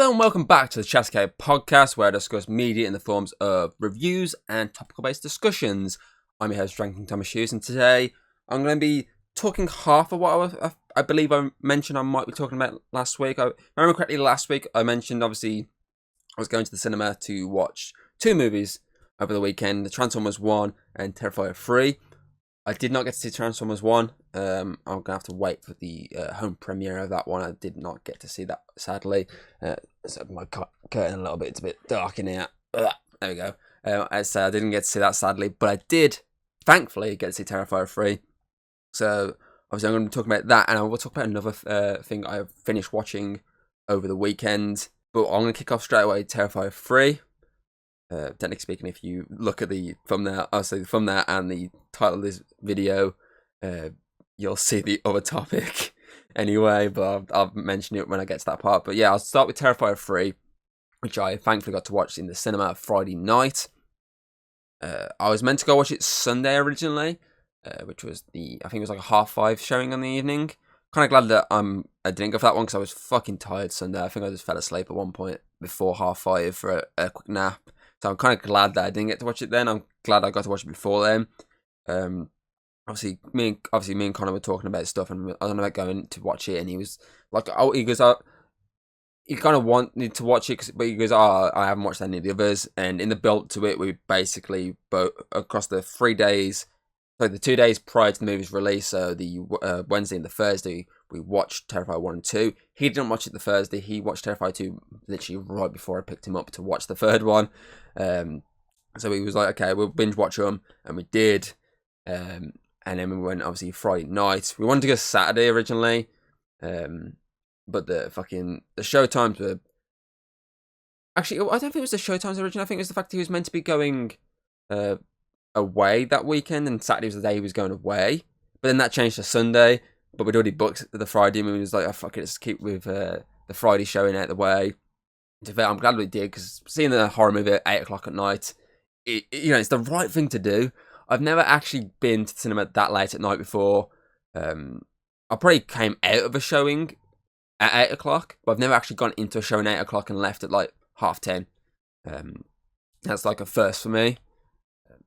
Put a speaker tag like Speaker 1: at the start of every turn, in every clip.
Speaker 1: Hello and welcome back to the Chascade podcast, where I discuss media in the forms of reviews and topical-based discussions. I'm your host, Drinking Thomas Hughes, and today I'm going to be talking half of what I believe I mentioned I might be talking about last week. I remember correctly, last week I mentioned, obviously, I was going to the cinema to watch two movies over the weekend, the Transformers 1 and Terrifier 3. I did not get to see Transformers 1. I'm going to have to wait for the home premiere of that one. I did not get to see that, sadly. So my curtain a little bit. It's a bit dark in here. There we go. As I didn't get to see that, sadly. But I did, thankfully, get to see Terrifier 3. So, obviously, I'm going to be talking about that. And I will talk about another thing I finished watching over the weekend. But I'm going to kick off straight away, Terrifier 3. Technically speaking, if you look at the thumbnail, obviously the thumbnail and the title of this video, you'll see the other topic anyway, but I'll mention it when I get to that part. But yeah, I'll start with Terrifier 3, which I thankfully got to watch in the cinema Friday night. I was meant to go watch it Sunday originally, which was I think it was like a 5:30 showing in the evening. Kind of glad that I didn't go for that one because I was fucking tired Sunday. I think I just fell asleep at one point before 5:30 for a quick nap. So I'm kind of glad that I didn't get to watch it then. I'm glad I got to watch it before then. Obviously, me and Connor were talking about stuff, and I don't know about going to watch it. And he was like, he kind of wanted to watch it, but he goes, I haven't watched any of the others. And in the build to it, we basically across the 3 days, so the 2 days prior to the movie's release, so the Wednesday and the Thursday, we watched Terrifier 1 and 2. He didn't watch it the Thursday. He watched Terrifier 2 literally right before I picked him up to watch the third one. So he was like, okay, we'll binge watch them. And we did. And then we went, obviously, Friday night. We wanted to go Saturday originally. But the show times were... Actually, I don't think it was the show times originally. I think it was the fact that he was meant to be going away that weekend. And Saturday was the day he was going away. But then that changed to Sunday. But we'd already booked the Friday, and we was like, oh, fuck it, let's keep with the Friday showing out the way. I'm glad we did, because seeing a horror movie at 8 o'clock at night, it's the right thing to do. I've never actually been to the cinema that late at night before. I probably came out of a showing at 8 o'clock, but I've never actually gone into a showing at 8 o'clock and left at like 10:30. That's like a first for me.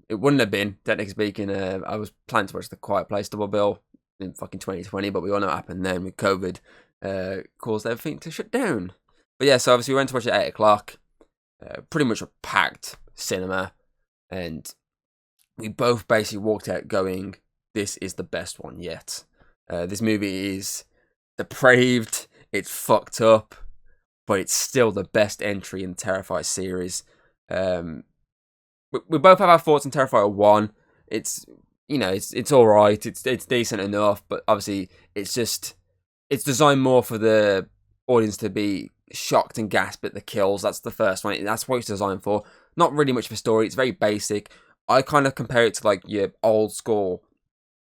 Speaker 1: It wouldn't have been, technically speaking. I was planning to watch The Quiet Place double bill in fucking 2020, but we all know what happened then with COVID. Caused everything to shut down. But yeah, so obviously we went to watch it at 8 o'clock. Pretty much a packed cinema. And we both basically walked out going, this is the best one yet. This movie is depraved. It's fucked up. But it's still the best entry in the Terrifier series. We both have our thoughts on Terrifier 1. It's alright. It's decent enough. But obviously, it's designed more for the audience to be shocked and gasp at the kills. That's the first one. That's what it's designed for. Not really much of a story. It's very basic. I kind of compare it to like your old school,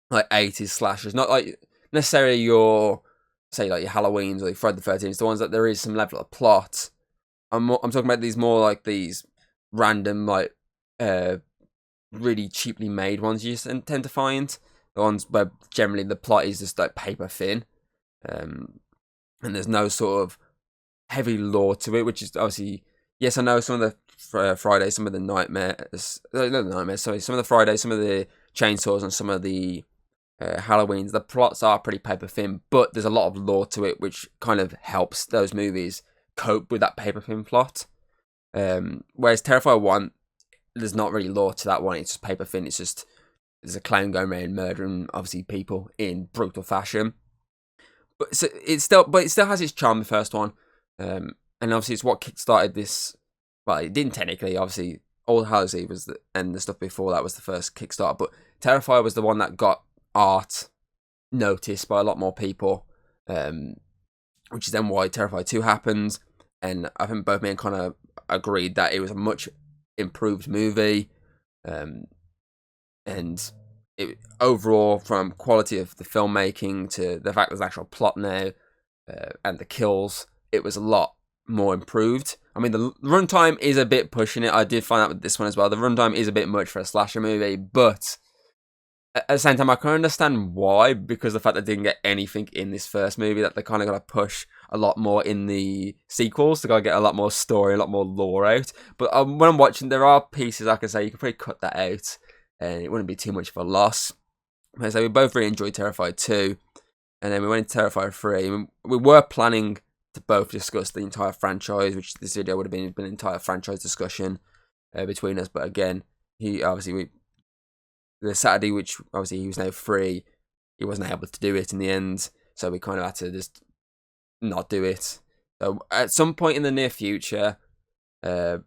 Speaker 1: like 80s slashers. Not like necessarily your, say, like your Halloweens or your Friday the 13th. The ones that there is some level of plot. I'm talking about these random, like, really cheaply made ones you tend to find. The ones where generally the plot is just like paper thin. And there's no sort of heavy lore to it, which is obviously, yes, I know some of the Fridays, some of the nightmares, some of the Fridays, some of the chainsaws, and some of the Halloweens, the plots are pretty paper thin, but there's a lot of lore to it, which kind of helps those movies cope with that paper thin plot. Whereas Terrifier 1, there's not really lore to that one. It's just paper thin. It's just there's a clown going around murdering obviously people in brutal fashion. But it still has its charm. The first one, and obviously it's what kickstarted this. Well, it didn't technically. Obviously, All Hallows Eve was and the stuff before that was the first Kickstarter. But Terrifier was the one that got art noticed by a lot more people, which is then why Terrifier 2 happened. And I think both me and Connor agreed that it was a much improved movie, and it overall, from quality of the filmmaking to the fact there's an actual plot now, and the kills, it was a lot more improved. I mean, the runtime is a bit pushing it. I did find out with this one as well. The runtime is a bit much for a slasher movie, but At the same time, I can understand why, because the fact that they didn't get anything in this first movie, that they kind of got to push a lot more in the sequels to go get a lot more story, a lot more lore out. But when I'm watching, there are pieces I can say you can probably cut that out, and it wouldn't be too much of a loss. So we both really enjoyed Terrifier 2, and then we went into Terrifier 3. We were planning to both discuss the entire franchise, which this video would have been an entire franchise discussion between us. But again, the Saturday, which obviously he was now free, he wasn't able to do it in the end, so we kind of had to just not do it. So at some point in the near future, we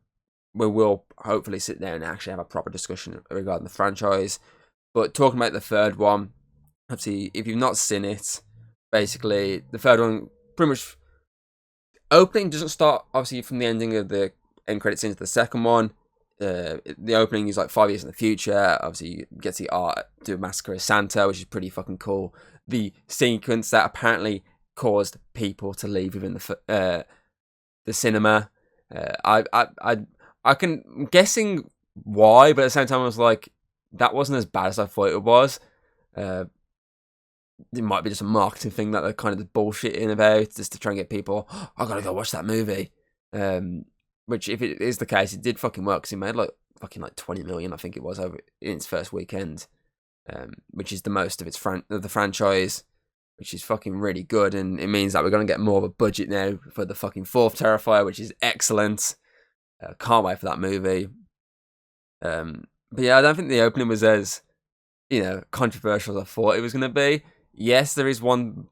Speaker 1: will hopefully sit down and actually have a proper discussion regarding the franchise. But talking about the third one, obviously, if you've not seen it, basically the third one pretty much opening doesn't start obviously from the ending of the end credit scenes of the second one. The opening is like 5 years in the future. Obviously, you get the art to Massacre of Santa, which is pretty fucking cool. The sequence that apparently caused people to leave within the cinema. I'm guessing why, but at the same time, I was like, that wasn't as bad as I thought it was. It might be just a marketing thing that they're kind of bullshitting about, just to try and get people, oh, I gotta go watch that movie. Which, if it is the case, it did fucking work, because it made like 20 million, I think it was, over in its first weekend, which is the most of the franchise, which is fucking really good, and it means that we're gonna get more of a budget now for the fucking fourth Terrifier, which is excellent. Can't wait for that movie. But yeah, I don't think the opening was as, controversial as I thought it was gonna be. Yes, there is one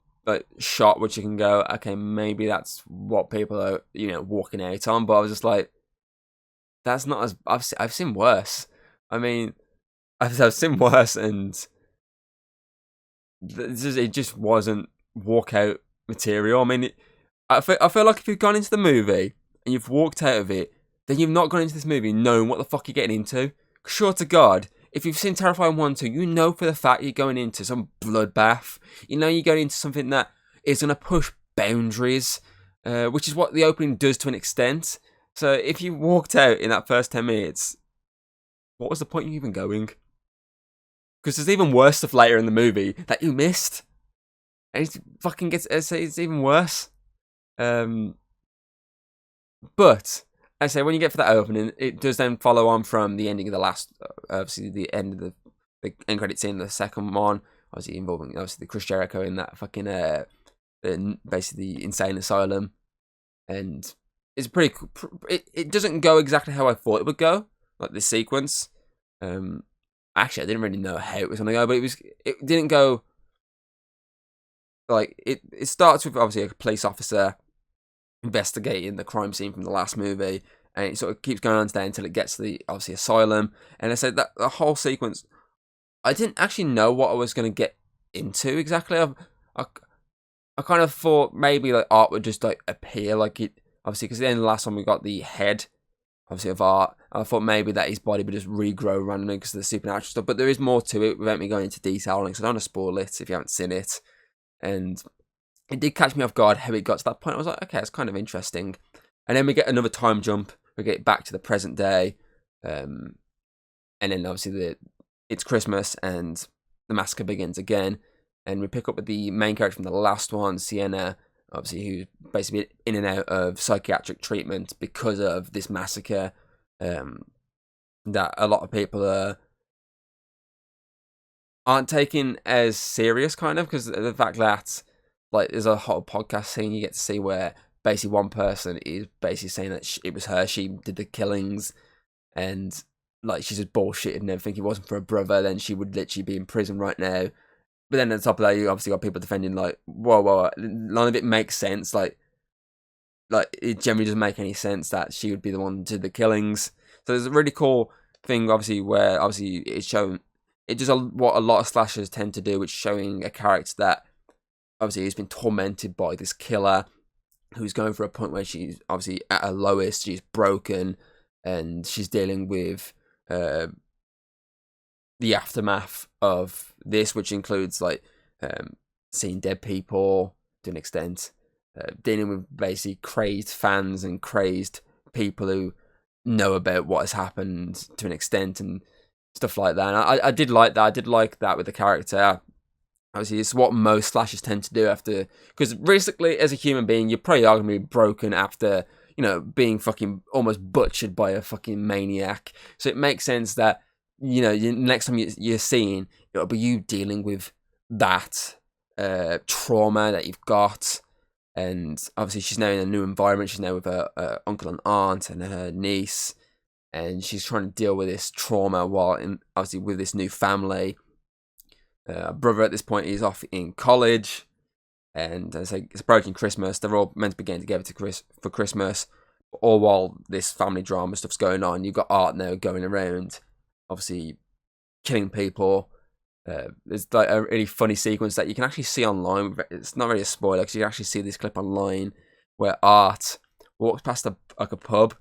Speaker 1: shot which you can go, okay, maybe that's what people are, walking out on. But I was just like, that's not as I've seen worse. I mean, I've seen worse, and it just wasn't walkout material. I mean, I feel like if you've gone into the movie and you've walked out of it, then you've not gone into this movie knowing what the fuck you're getting into. Sure to God, if you've seen Terrifier 1, 2, you know for the fact you're going into some bloodbath. You know you're going into something that is going to push boundaries, which is what the opening does to an extent. So if you walked out in that first 10 minutes, what was the point of you even going? Because there's even worse stuff later in the movie that you missed. And it fucking it's even worse. But I say, when you get for that opening, it does then follow on from the ending of the last, obviously the end of the end credit scene of the second one, obviously involving the Chris Jericho in that fucking basically the insane asylum, and it's pretty. It doesn't go exactly how I thought it would go, like this sequence. Actually, I didn't really know how it was gonna go, but it didn't go like it. It starts with obviously a police officer investigating the crime scene from the last movie, and it sort of keeps going on today until it gets to the obviously asylum. And I said that the whole sequence, I didn't actually know what I was going to get into exactly. I kind of thought maybe like Art would just like appear, like it obviously, because then the last one we got the head obviously of Art. I thought maybe that his body would just regrow randomly because of the supernatural stuff, but there is more to it without me going into detail, because I don't want to spoil it if you haven't seen it. And it did catch me off guard how it got to that point. I was like, okay, it's kind of interesting. And then we get another time jump. We get back to the present day. And then obviously it's Christmas and the massacre begins again. And we pick up with the main character from the last one, Sienna, obviously, who's basically in and out of psychiatric treatment because of this massacre. That a lot of people aren't taking as serious, kind of, because of the fact that like there's a whole podcast scene you get to see where basically one person is basically saying that it was her, she did the killings, and like she's just bullshitted and everything. If it wasn't for her brother, then she would literally be in prison right now. But then on top of that, you obviously got people defending like, whoa, none of it makes sense. Like it generally doesn't make any sense that she would be the one who did the killings. So there's a really cool thing, obviously, where obviously it's shown. It does what a lot of slashers tend to do, which is showing a character that obviously has been tormented by this killer, who's going for a point where she's obviously at her lowest, she's broken, and she's dealing with the aftermath of this, which includes like seeing dead people to an extent, dealing with basically crazed fans and crazed people who know about what has happened to an extent, and stuff like that. And I did like that. I did like that with the character. Obviously, it's what most slashers tend to do after, because realistically, as a human being, you're probably are gonna be broken after, being fucking almost butchered by a fucking maniac. So it makes sense that, next time you're seeing, it'll be you dealing with that trauma that you've got. And obviously, she's now in a new environment. She's now with her uncle and aunt and her niece, and she's trying to deal with this trauma while obviously with this new family. Brother at this point is off in college, and as it's approaching Christmas. They're all meant to be getting together for Christmas, all while this family drama stuff's going on. You've got Art now going around, obviously killing people. There's like a really funny sequence that you can actually see online. It's not really a spoiler because you can actually see this clip online where Art walks past a pub.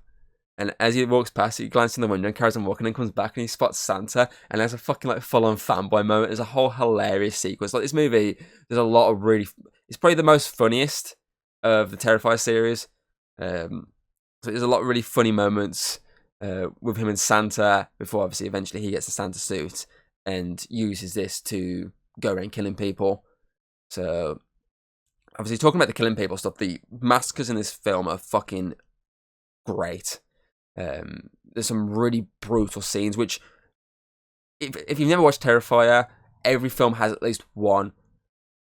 Speaker 1: And as he walks past, he glances in the window and carries on walking and comes back and he spots Santa and there's a fucking like full-on fanboy moment. There's a whole hilarious sequence. Like this movie, there's a lot of really... It's probably the most funniest of the Terrifier series. So there's a lot of really funny moments with him and Santa before obviously eventually he gets the Santa suit and uses this to go around killing people. So obviously talking about the killing people stuff, the massacres in this film are fucking great. There's some really brutal scenes, which if you've never watched Terrifier, every film has at least one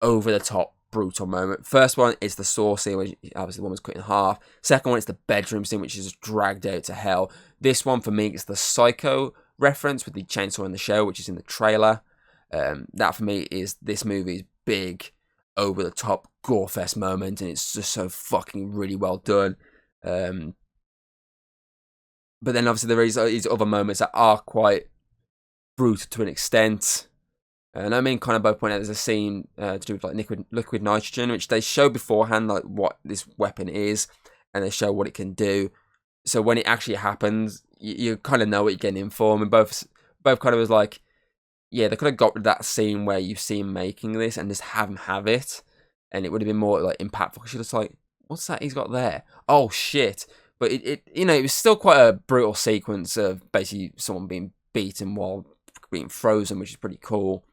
Speaker 1: over-the-top brutal moment. First one is the saw scene, which obviously the woman's cut in half. Second one is the bedroom scene, which is just dragged out to hell. This one, for me, is the Psycho reference with the chainsaw in the show, which is in the trailer. That, for me, is this movie's big, over-the-top, gore-fest moment, and it's just so fucking really well done. But then obviously there is these other moments that are quite brutal to an extent. And I mean, kind of both point out there's a scene to do with like liquid nitrogen, which they show beforehand, like what this weapon is, and they show what it can do. So when it actually happens, you kind of know what you're getting in for. And both kind of was like, yeah, they could have got rid of that scene where you see him making this and just have him have it, and it would have been more like impactful. She was like, what's that he's got there? Oh shit. But it was still quite a brutal sequence of basically someone being beaten while being frozen, which is pretty cool.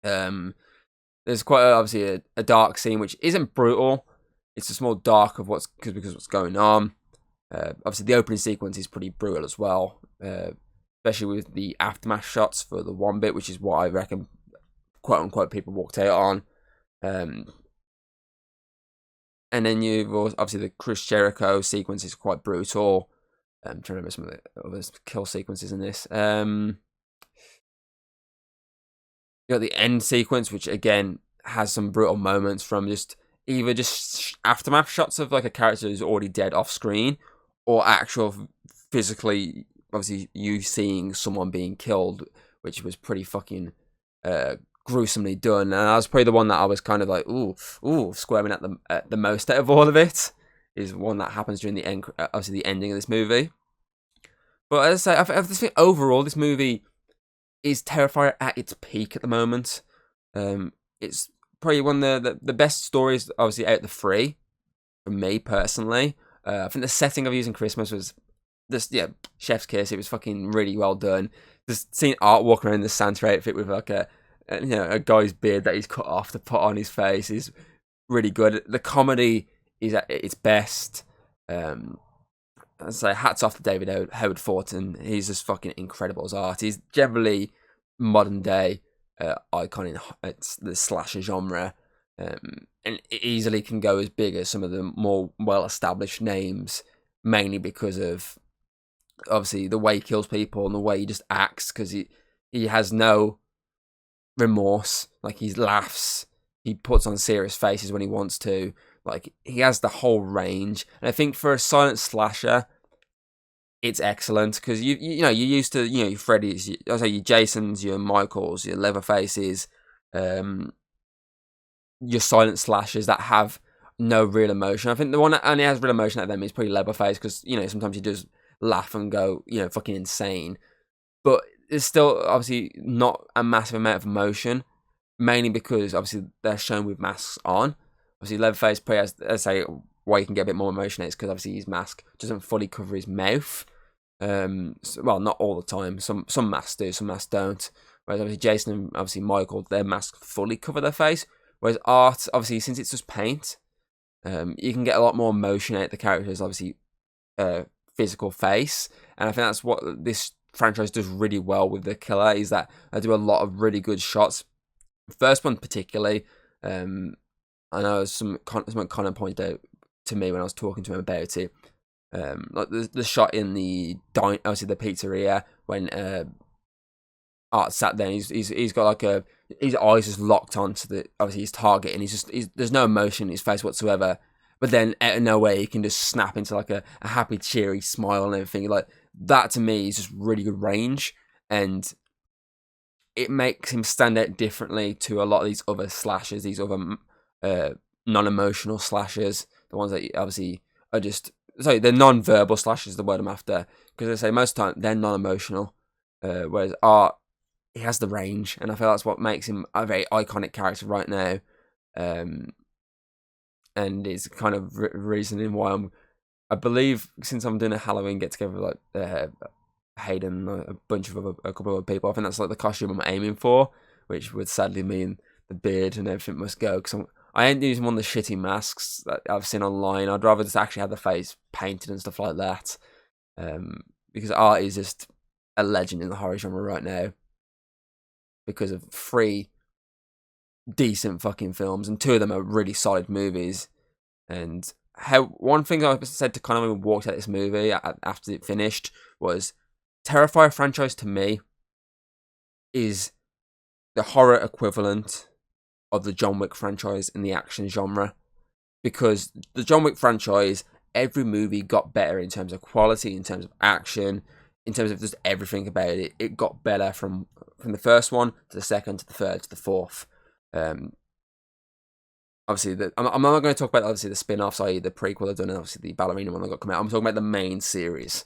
Speaker 1: There's quite obviously a dark scene, which isn't brutal. It's just more dark of because what's going on. Obviously, the opening sequence is pretty brutal as well, especially with the aftermath shots for the one bit, which is what I reckon, quote unquote, people walked out on. And then you've obviously the Chris Jericho sequence is quite brutal. I'm trying to remember some of the other kill sequences in this. You got the end sequence, which again has some brutal moments from either just aftermath shots of like a character who's already dead off screen, or actual physically, obviously you seeing someone being killed, which was pretty fucking gruesomely done. And that was probably the one that I was kind of like, ooh, squirming at the most out of all of it. Is one that happens during the end, obviously the ending of this movie. But as I say, I just think overall this movie is Terrifier at its peak at the moment. It's probably one of the best stories, obviously, out of the three, for me personally. I think the setting of using Christmas was just, chef's kiss. It was fucking really well done. Just seeing Art walk around in the Santa outfit with like a guy's beard that he's cut off to put on his face is really good. The comedy is at its best. I'd say hats off to David Howard Thornton. He's just fucking incredible as Art. He's generally modern day icon in the slasher genre, and it easily can go as big as some of the more well-established names, mainly because of obviously the way he kills people and the way he just acts, because he has no remorse. Like, he laughs, he puts on serious faces when he wants to. Like, he has the whole range, and I think for a silent slasher, it's excellent, because you're used to your Freddy's, your Jasons, your Michaels, your Leatherfaces, your silent slashers that have no real emotion. I think the one that only has real emotion at them is probably Leatherface, because sometimes he does laugh and go fucking insane, but it's still obviously not a massive amount of emotion, mainly because obviously they're shown with masks on. Obviously Leatherface probably has, let's say, why you can get a bit more emotion is because obviously his mask doesn't fully cover his mouth, Well, not all the time. Some masks do, some masks don't. Whereas obviously Jason and obviously Michael, their masks fully cover their face. Whereas Art, obviously, since it's just paint, you can get a lot more emotion out of the characters, obviously, physical face. And I think that's what this franchise does really well with The Killer, is that they do a lot of really good shots. First one particularly, I know someone kind of pointed out to me when I was talking to him about it. Like the shot in obviously the pizzeria when Art sat there. And he's got like his eyes just locked onto obviously his target, and there's no emotion in his face whatsoever. But then out of nowhere, he can just snap into like a happy, cheery smile and everything. Like that to me is just really good range, and it makes him stand out differently to a lot of these other slashers, these other non-emotional slashers, the ones that obviously are just, sorry, they're non-verbal slashers, the word I'm after, because I say most of the time they're non-emotional, whereas Art, he has the range, and I feel that's what makes him a very iconic character right now, and is kind of reasoning why I believe, since I'm doing a Halloween get-together with like Hayden, a couple of other people, I think that's like the costume I'm aiming for, which would sadly mean the beard and everything must go, because I ain't using one of the shitty masks that I've seen online. I'd rather just actually have the face painted and stuff like that, because Art is just a legend in the horror genre right now because of 3 decent fucking films, and 2 of them are really solid movies. And one thing I said to Connor when we walked out this movie after it finished was, Terrifier franchise to me is the horror equivalent of the John Wick franchise in the action genre, because the John Wick franchise, every movie got better in terms of quality, in terms of action, in terms of just everything about it. It got better from the first one to the second to the third to the fourth. Obviously, I'm not going to talk about obviously the spin-offs, i.e. the prequel I've done, and obviously the ballerina one that got come out. I'm talking about the main series.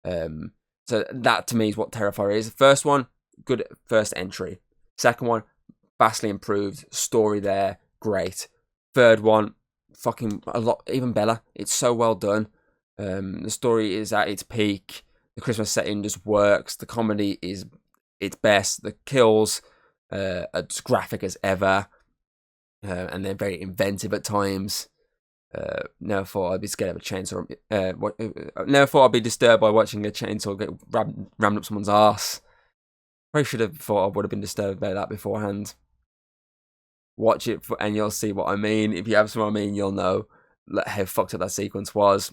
Speaker 1: So that to me is what Terrifier is. First one, good first entry. Second one, vastly improved. Story there, great. Third one, fucking a lot, even better. It's so well done. The story is at its peak. The Christmas setting just works. The comedy is its best. The kills are as graphic as ever. And they're very inventive at times. Never thought I'd be scared of a chainsaw. Never thought I'd be disturbed by watching a chainsaw get rammed up someone's arse. Probably should have thought I would have been disturbed by that beforehand. Watch it and you'll see what I mean. If you have seen what I mean, you'll know how fucked up that sequence was.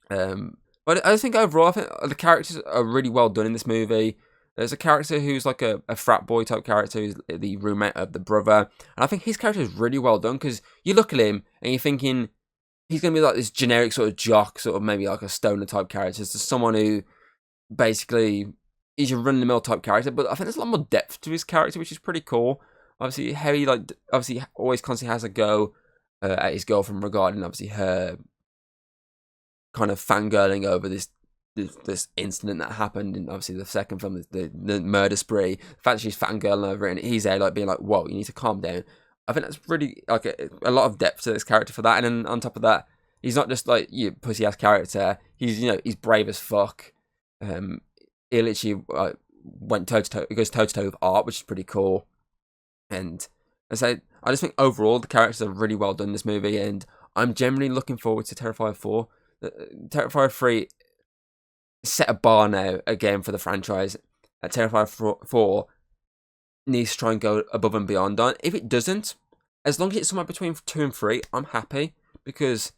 Speaker 1: But I think overall, I think the characters are really well done in this movie. There's a character who's like a frat boy type character, who's the roommate of the brother. And I think his character is really well done, because you look at him and you're thinking he's going to be like this generic sort of jock, sort of maybe like a stoner type character. It's just someone who basically is a run-of-the-mill type character. But I think there's a lot more depth to his character, which is pretty cool. Obviously, Harry obviously always constantly has a go at his girlfriend regarding obviously her kind of fangirling over this incident that happened in obviously the second film, the murder spree. The fact that she's fangirling over it, and he's there like being like, "Whoa, you need to calm down." I think that's really like a lot of depth to this character for that. And then on top of that, he's not just like you pussy ass character. He's he's brave as fuck. He literally went toe to toe. He goes toe to toe with Art, which is pretty cool. And I just think overall the characters are really well done in this movie, and I'm generally looking forward to Terrifier 4. Terrifier 3 set a bar now again for the franchise. Terrifier 4 needs to try and go above and beyond on. If it doesn't, as long as it's somewhere between 2 and 3, I'm happy, because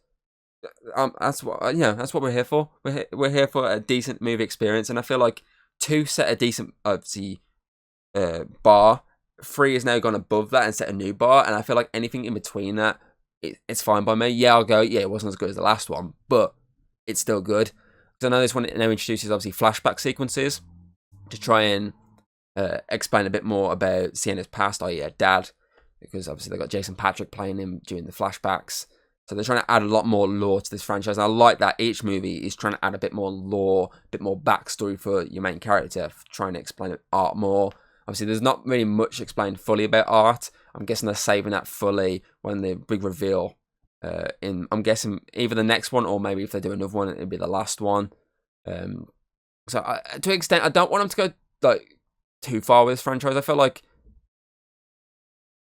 Speaker 1: that's what we're here for. We're here for a decent movie experience, and I feel like 2 set a decent bar. 3 has now gone above that and set a new bar, and I feel like anything in between that, it's fine by me. Yeah, I'll go, yeah, it wasn't as good as the last one, but it's still good. Because I know this one now introduces obviously flashback sequences to try and explain a bit more about Sienna's past, i.e. her dad, because obviously they got Jason Patrick playing him during the flashbacks. So they're trying to add a lot more lore to this franchise, and I like that each movie is trying to add a bit more lore, a bit more backstory for your main character, trying to explain Art more. Obviously, there's not really much explained fully about Art. I'm guessing they're saving that fully when the big reveal. I'm guessing either the next one, or maybe if they do another one, it'll be the last one. So to an extent, I don't want them to go like too far with this franchise. I feel like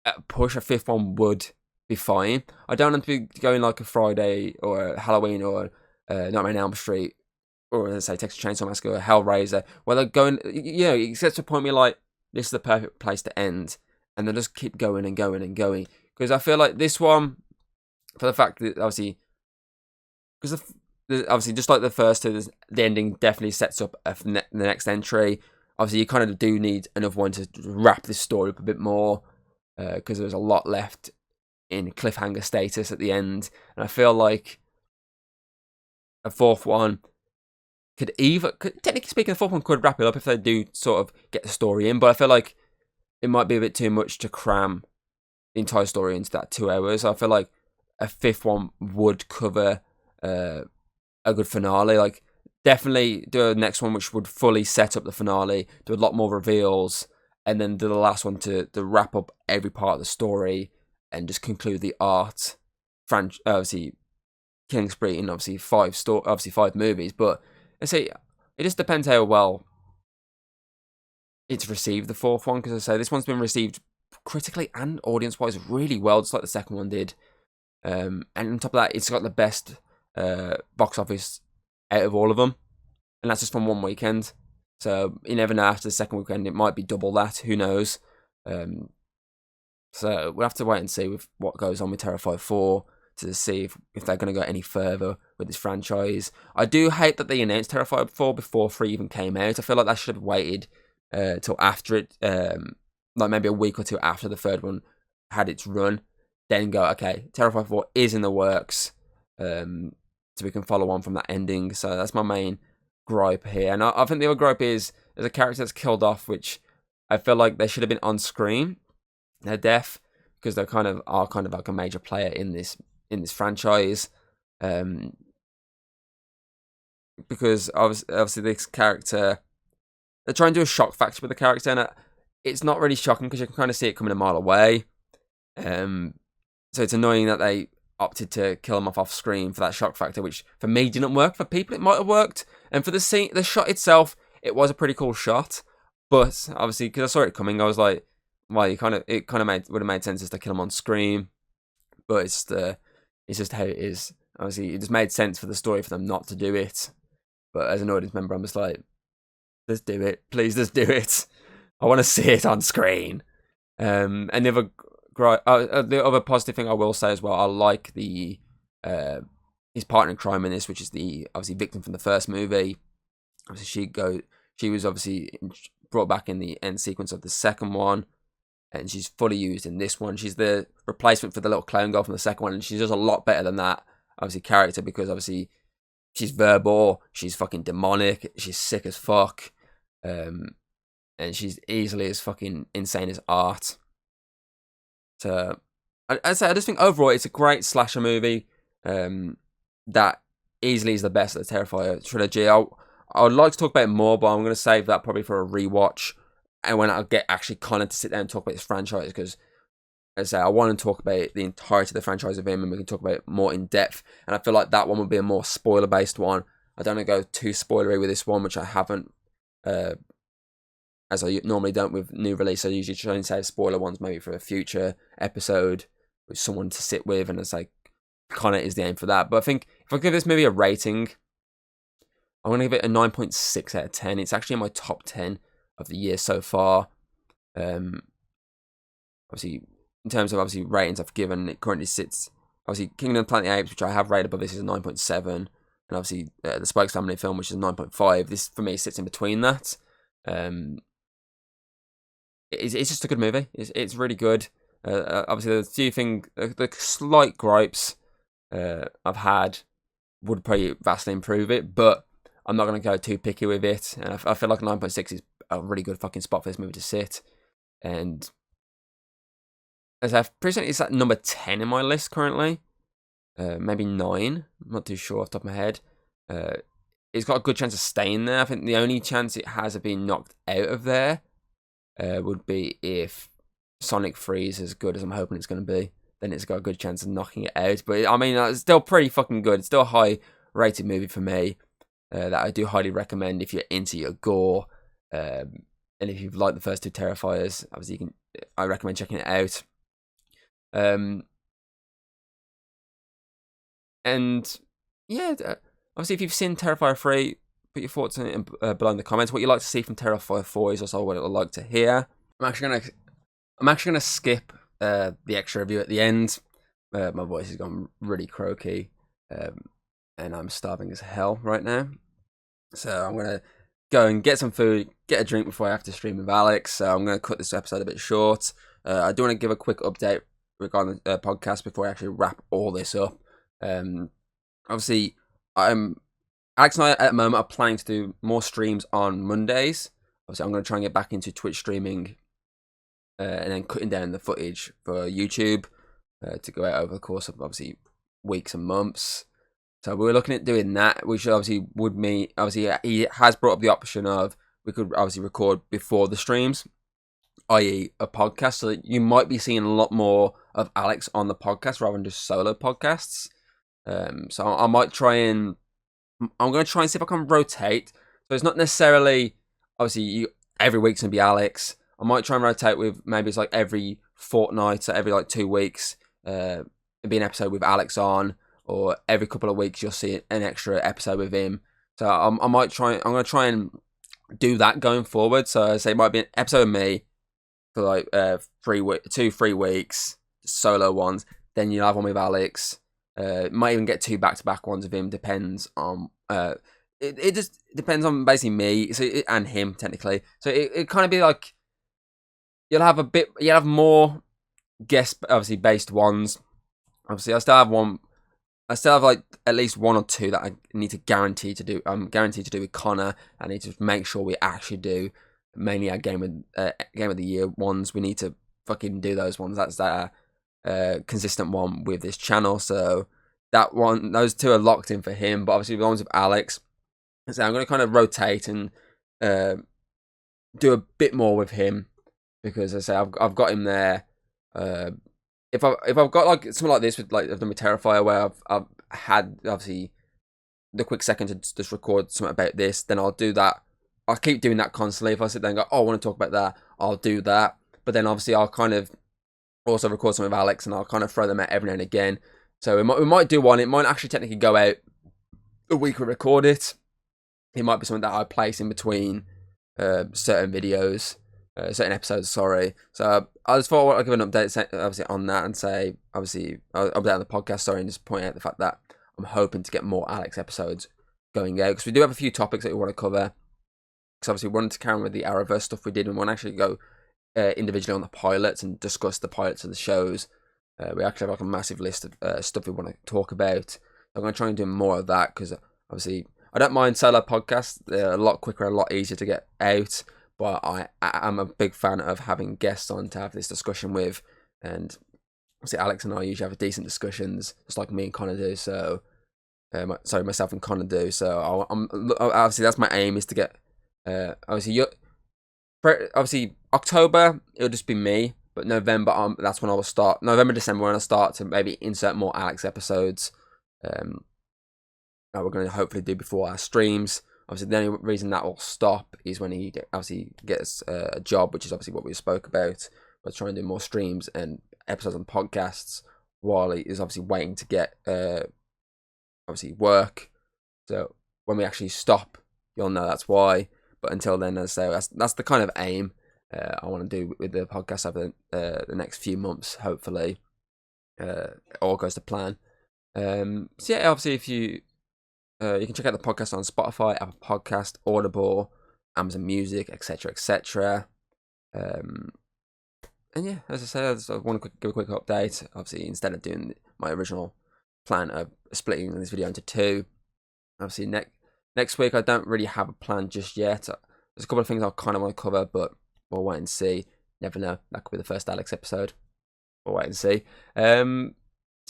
Speaker 1: at a push a fifth one would be fine. I don't want them to be going like a Friday or a Halloween or Nightmare on Elm Street or let's say Texas Chainsaw Massacre or Hellraiser, where they're going, it gets to a point where you're like, this is the perfect place to end, and they'll just keep going and going and going. Because I feel like this one, for the fact that obviously, because obviously just like the first two, the ending definitely sets up the next entry. Obviously, you kind of do need another one to wrap this story up a bit more, because there's a lot left in cliffhanger status at the end, and I feel like a fourth one technically speaking, the fourth one could wrap it up if they do sort of get the story in, but I feel like it might be a bit too much to cram the entire story into that 2 hours. I feel like a fifth one would cover a good finale. Like, definitely do a next one which would fully set up the finale, do a lot more reveals, and then do the last one to wrap up every part of the story and just conclude the art. Obviously, Killing Spree in obviously 5 movies, but I say it just depends how well it's received, the fourth one, because I say this one's been received critically and audience-wise really well, just like the second one did. And on top of that, it's got the best box office out of all of them, and that's just from one weekend. So you never know, after the second weekend, it might be double that. Who knows? So we'll have to wait and see with what goes on with Terrifier 4 to see if they're going to go any further with this franchise. I do hate that they announced Terrifier 4 before 3 even came out. I feel like that should have waited till after it, like maybe a week or two after the third one had its run. Then go, okay, Terrifier 4 is in the works, so we can follow on from that ending. So that's my main gripe here. And I think the other gripe is there's a character that's killed off, which I feel like they should have been on screen. They're deaf because they are kind of like a major player in this franchise. Because obviously this character, they're trying to do a shock factor with the character, and it's not really shocking because you can kind of see it coming a mile away. So it's annoying that they opted to kill him off screen for that shock factor, which for me didn't work. For people, it might have worked, and for the shot itself, it was a pretty cool shot. But obviously, because I saw it coming, I was like, well, it kind of would have made sense just to kill him on screen. But it's just how it is. Obviously, it just made sense for the story for them not to do it. But as an audience member, I'm just like, let's do it. Please, let's do it. I want to see it on screen. And the other positive thing I will say as well, I like his partner in crime in this, which is the obviously victim from the first movie. Obviously, she was obviously brought back in the end sequence of the second one, and she's fully used in this one. She's the replacement for the little clown girl from the second one, and she does a lot better than that, obviously, character, because obviously she's verbal, she's fucking demonic, she's sick as fuck, and she's easily as fucking insane as art. So, I just think overall it's a great slasher movie that easily is the best of the Terrifier trilogy. I would like to talk about it more, but I'm going to save that probably for a rewatch, and when I get actually kind of to sit down and talk about this franchise, because as I say, I want to talk about the entirety of the franchise of him, and we can talk about it more in depth. And I feel like that one would be a more spoiler based one. I don't want to go too spoilery with this one, which I haven't, as I normally don't with new release. I usually try and say spoiler ones maybe for a future episode with someone to sit with, and it's like kind of is the aim for that. But I think if I give this movie a rating, I'm going to give it a 9.6 out of 10. It's actually in my top 10 of the year so far. Obviously, in terms of obviously ratings I've given, it currently sits, obviously Kingdom of the Planet of the Apes, which I have rated above this, is a 9.7, and obviously the Spikes Family film, which is a 9.5. This for me sits in between that. It's just a good movie. It's really good. Obviously, the few things, the slight gripes I've had would probably vastly improve it, but I'm not going to go too picky with it. And I feel like 9.6 is a really good fucking spot for this movie to sit. And as I've presently, it's at number 10 in my list currently. Maybe 9. I'm not too sure off the top of my head. It's got a good chance of staying there. I think the only chance it has of being knocked out of there would be if Sonic 3 is as good as I'm hoping it's going to be. Then it's got a good chance of knocking it out. But I mean, it's still pretty fucking good. It's still a high rated movie for me. that I do highly recommend if you're into your gore. And if you've liked the first two Terrifiers, obviously I recommend checking it out. And yeah, obviously if you've seen Terrifier 3, put your thoughts on it below in the comments. What you'd like to see from Terrifier 4 is also what I'd like to hear. I'm actually gonna skip the extra review at the end. My voice has gone really croaky, and I'm starving as hell right now. So I'm gonna go and get some food, get a drink before I have to stream with Alex. So I'm gonna cut this episode a bit short. I do want to give a quick update regarding the podcast before I actually wrap all this up. Obviously, Alex and I at the moment are planning to do more streams on Mondays. Obviously, I'm going to try and get back into Twitch streaming, and then cutting down the footage for YouTube to go out over the course of obviously weeks and months. So we're looking at doing that, which obviously would mean, obviously he has brought up the option of we could obviously record before the streams, i.e. a podcast, so that you might be seeing a lot more of Alex on the podcast rather than just solo podcasts. So I might try and, I'm going to try and see if I can rotate. So it's not necessarily, obviously every week's going to be Alex. I might try and rotate with, maybe it's like every fortnight, so every like 2 weeks, it'd be an episode with Alex on, or every couple of weeks you'll see an extra episode with him. So I'm going to try and do that going forward. So I say it might be an episode of me for like 3 weeks, solo ones. Then you'll have one with Alex. Might even get 2 back-to-back ones with him. Depends on it just depends on basically me and him technically. So it kind of be like you'll have more guest obviously based ones. Obviously, I still have like at least 1 or 2 that I need to guarantee to do. I'm guaranteed to do with Connor. I need to make sure we actually do. Mainly our game of the year ones. We need to fucking do those ones. That's that consistent one with this channel. So those 2 are locked in for him. But obviously the ones with Alex, so I'm going to kind of rotate and do a bit more with him, because I say I've got him there. If I've got like something like this with like I've done with Terrifier, where I've had obviously the quick second to just record something about this, then I'll do that. I'll keep doing that constantly. If I sit there and go, oh, I want to talk about that, I'll do that. But then obviously I'll kind of also record something with Alex, and I'll kind of throw them out every now and again. So we might do one. It might actually technically go out a week we record it. It might be something that I place in between certain videos. Certain episodes, sorry. So I just thought I'd give an update, obviously, on that, and say, obviously, I'll update on the podcast, sorry, and just point out the fact that I'm hoping to get more Alex episodes going out, because we do have a few topics that we want to cover. Because obviously we wanted to carry on with the Arrowverse stuff we did, and we want to actually go individually on the pilots and discuss the pilots of the shows. We actually have like a massive list of stuff we want to talk about. I'm going to try and do more of that, because obviously I don't mind solo podcasts. They're a lot quicker and a lot easier to get out. But I'm a big fan of having guests on to have this discussion with. And obviously Alex and I usually have decent discussions, just like me and Connor do. So, myself and Connor do. So obviously that's my aim, is to get, obviously October, it'll just be me. But November, that's when I will start. November, December, when I'll start to maybe insert more Alex episodes. That we're going to hopefully do before our streams. Obviously, the only reason that will stop is when he obviously gets a job, which is obviously what we spoke about. We're trying to do more streams and episodes on podcasts while he is obviously waiting to get obviously work. So when we actually stop, you'll know that's why. But until then, as I say, that's the kind of aim I want to do with the podcast over the next few months. Hopefully, all goes to plan. So yeah, obviously, if you can check out the podcast on Spotify, Apple Podcast, Audible, Amazon Music, etc., etc. And yeah, as I said, I want to give a quick update. Obviously, instead of doing my original plan of splitting this video into 2, obviously next week I don't really have a plan just yet. There's a couple of things I kind of want to cover, but we'll wait and see. Never know. That could be the first Alex episode. We'll wait and see. So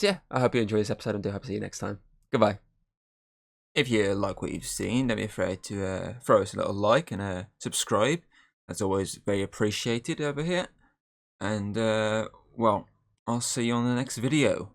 Speaker 1: yeah, I hope you enjoy this episode, and do hope to see you next time. Goodbye.
Speaker 2: If you like what you've seen, don't be afraid to throw us a little like and subscribe. That's always very appreciated over here. And, well, I'll see you on the next video.